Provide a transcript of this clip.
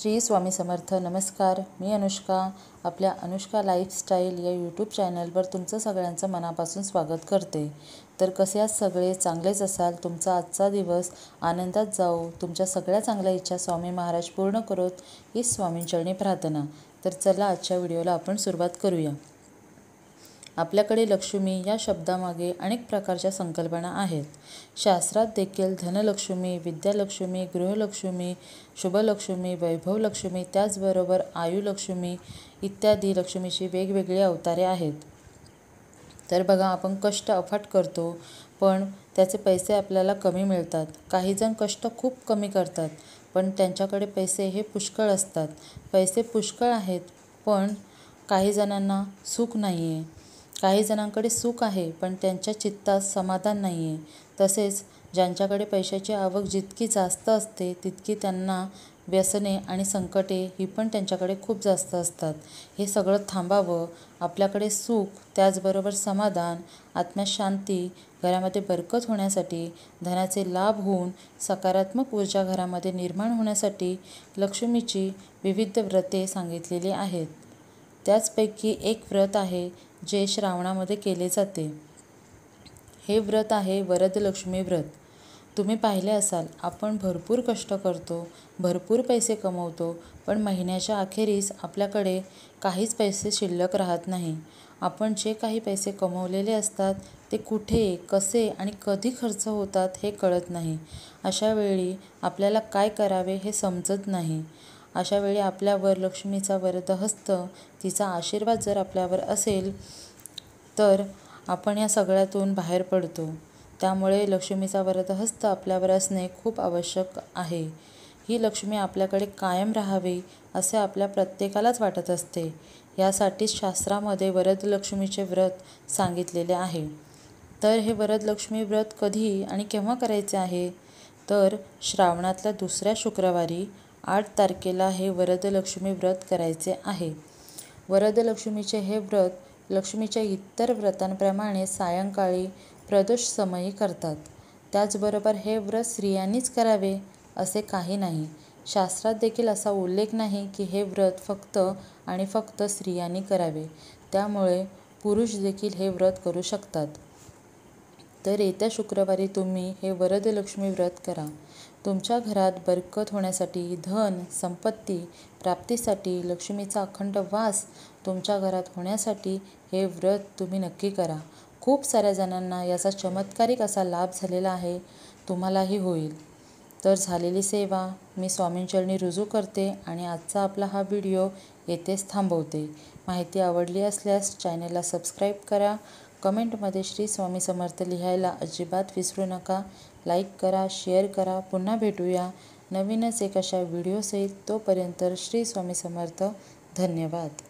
श्री स्वामी समर्थ. नमस्कार, मी अनुष्का. आपल्या अनुष्का लाईफस्टाईल या यूट्यूब चॅनलवर तुमचं सगळ्यांचं मनापासून स्वागत करते. तर कसे आहात सगळे? चांगलेच असाल. तुमचा आजचा दिवस आनंदात जाओ. तुमच्या सगळ्या चांगल्या इच्छा स्वामी महाराज पूर्ण करोत ही स्वामींचरणी प्रार्थना. तर चला आजच्या व्हिडिओला आपण सुरुवात करूया. आपल्याकडे लक्ष्मी या शब्दामागे अनेक प्रकारच्या संकल्पना आहेत. शास्त्रात देखील धनलक्ष्मी, विद्यालक्ष्मी, गृहलक्ष्मी, शुभलक्ष्मी, वैभवलक्ष्मी, त्याचबरोबर आयुलक्ष्मी इत्यादी लक्ष्मीची वेगवेगळी अवतारे आहेत. तर बघा, आपण कष्ट अफाट करतो पण त्याचे पैसे आपल्याला कमी मिळतात. काहीजण कष्ट खूप कमी करतात पण त्यांच्याकडे पैसे हे पुष्कळ असतात. पैसे पुष्कळ आहेत पण काही जणांना सुख नाही आहे. काही जणांकडे सुख आहे पण त्यांच्या चित्तात समाधान नाही आहे. तसेच ज्यांच्याकडे पैशाची आवक जितकी जास्त असते तितकी त्यांना व्यसने आणि संकटे ही पण त्यांच्याकडे खूप जास्त असतात. हे सगळं थांबावं, आपल्याकडे सुख, त्याचबरोबर समाधान, आत्म्यात शांती, घरामध्ये बरकत होण्यासाठी, धनाचे लाभ होऊन सकारात्मक ऊर्जा घरामध्ये निर्माण होण्यासाठी लक्ष्मीची विविध व्रते सांगितलेली आहेत. त्याचपैकी एक व्रत आहे जे श्रावणामध्ये केले जाते. हे व्रत आहे वरदलक्ष्मी व्रत. तुम्ही पाहिले असाल, आपण भरपूर कष्ट करतो, भरपूर पैसे कमवतो पण महिन्याच्या अखेरीस आपल्याकडे काहीच पैसे शिल्लक राहत नाही. आपण जे काही पैसे कमवलेले असतात ते कुठे, कसे आणि कधी खर्च होतात हे कळत नाही. अशा वेळी आपल्याला काय करावे हे समजत नाही. अशा वेळी आपल्यावर लक्ष्मीचा वरदहस्त, तिचा आशीर्वाद जर आपल्यावर असेल तर आपण या सगळ्यातून बाहेर पडतो. त्यामुळे लक्ष्मीचा वरदहस्त आपल्यावर असणे खूप आवश्यक आहे. ही लक्ष्मी आपल्याकडे कायम राहावी असे आपल्या प्रत्येकालाच वाटत असते. यासाठीच शास्त्रामध्ये वरदलक्ष्मीचे व्रत सांगितलेले आहे. तर हे वरदलक्ष्मी व्रत कधी आणि केव्हा करायचे आहे? तर श्रावणातल्या दुसऱ्या शुक्रवारी 8 तारखेला हे वरदलक्ष्मी व्रत करायचे आहे. वरदलक्ष्मीचे हे व्रत लक्ष्मीच्या इतर व्रतांप्रमाणे सायंकाळी प्रदोष समयी करतात. त्याचबरोबर हे व्रत स्त्रियांनीच करावे असे काही नाही. शास्त्रात देखील असा उल्लेख नाही की हे व्रत फक्त आणि फक्त स्त्रियांनी करावे. त्यामुळे पुरुष देखील हे व्रत करू शकतात. तर येत्या शुक्रवारी तुम्ही हे वरदलक्ष्मी व्रत करा. तुमच्या घरात बरकत होण्यासाठी, धन, संपत्ती प्राप्तीसाठी, लक्ष्मीचा अखंड वास तुमच्या घरात होण्यासाठी हे व्रत तुम्ही नक्की करा. खूप साऱ्या जणांना याचा चमत्कारिक असा लाभ झालेला आहे. तुम्हालाही होईल. तर झालेली सेवा मी स्वामींचरणी रुजू करते आणि आजचा आपला हा व्हिडिओ येथेच थांबवते. माहिती आवडली असल्यास चॅनलला सबस्क्राईब करा. कमेंटमध्ये श्री स्वामी समर्थ लिहायला अजिबात विसरू नका. लाईक करा, शेअर करा. पुन्हा भेटूया नवीनच एक अशा व्हिडिओसहित. तोपर्यंत श्री स्वामी समर्थ. धन्यवाद.